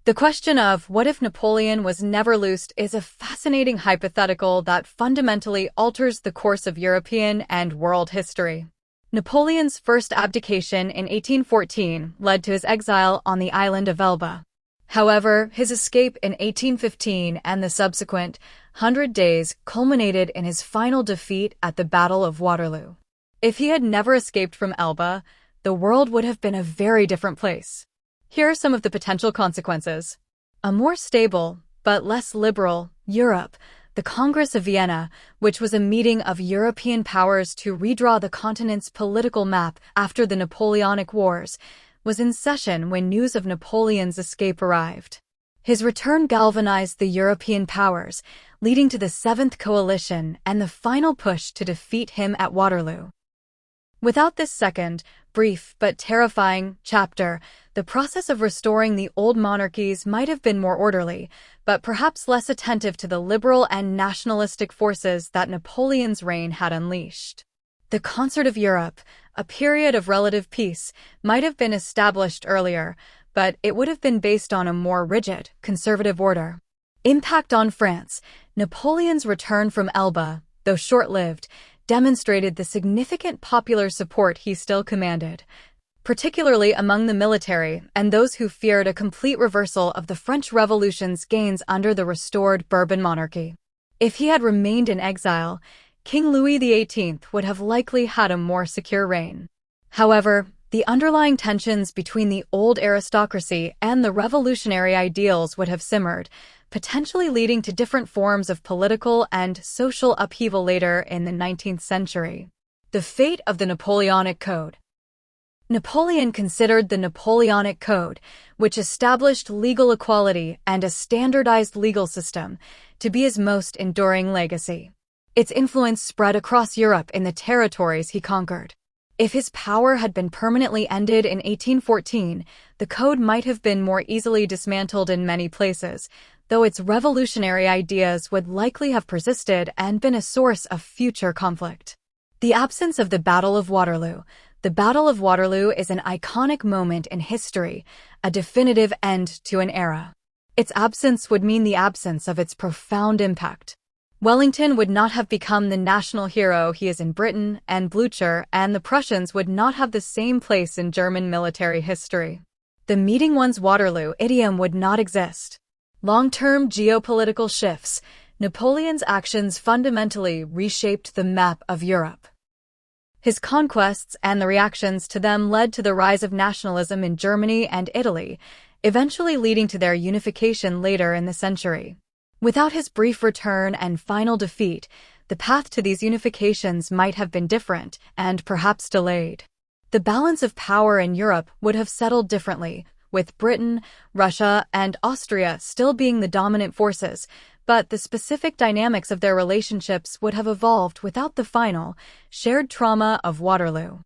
The question of what if Napoleon was never loosed is a fascinating hypothetical that fundamentally alters the course of European and world history. Napoleon's first abdication in 1814 led to his exile on the island of Elba. However, his escape in 1815 and the subsequent 100 days culminated in his final defeat at the Battle of Waterloo. If he had never escaped from Elba, the world would have been a very different place. Here are some of the potential consequences. A more stable, but less liberal, Europe. The Congress of Vienna, which was a meeting of European powers to redraw the continent's political map after the Napoleonic Wars, was in session when news of Napoleon's escape arrived. His return galvanized the European powers, leading to the Seventh Coalition and the final push to defeat him at Waterloo. Without this second, brief but terrifying chapter, the process of restoring the old monarchies might have been more orderly, but perhaps less attentive to the liberal and nationalistic forces that Napoleon's reign had unleashed. The Concert of Europe, a period of relative peace, might have been established earlier, but it would have been based on a more rigid, conservative order. Impact on France. Napoleon's return from Elba, though short-lived, demonstrated the significant popular support he still commanded, particularly among the military and those who feared a complete reversal of the French Revolution's gains under the restored Bourbon monarchy. If he had remained in exile, King Louis XVIII would have likely had a more secure reign. However, the underlying tensions between the old aristocracy and the revolutionary ideals would have simmered, potentially leading to different forms of political and social upheaval later in the 19th century. The fate of the Napoleonic Code. Napoleon considered the Napoleonic Code, which established legal equality and a standardized legal system, to be his most enduring legacy. Its influence spread across Europe in the territories he conquered. If his power had been permanently ended in 1814, the code might have been more easily dismantled in many places, though its revolutionary ideas would likely have persisted and been a source of future conflict. The absence of the Battle of Waterloo. The Battle of Waterloo is an iconic moment in history, a definitive end to an era. Its absence would mean the absence of its profound impact. Wellington would not have become the national hero he is in Britain and Blücher, and the Prussians would not have the same place in German military history. The meeting one's Waterloo idiom would not exist. Long-term geopolitical shifts. Napoleon's actions fundamentally reshaped the map of Europe. His conquests and the reactions to them led to the rise of nationalism in Germany and Italy, eventually leading to their unification later in the century. Without his brief return and final defeat, the path to these unifications might have been different and perhaps delayed. The balance of power in Europe would have settled differently, with Britain, Russia, and Austria still being the dominant forces, but the specific dynamics of their relationships would have evolved without the final, shared trauma of Waterloo.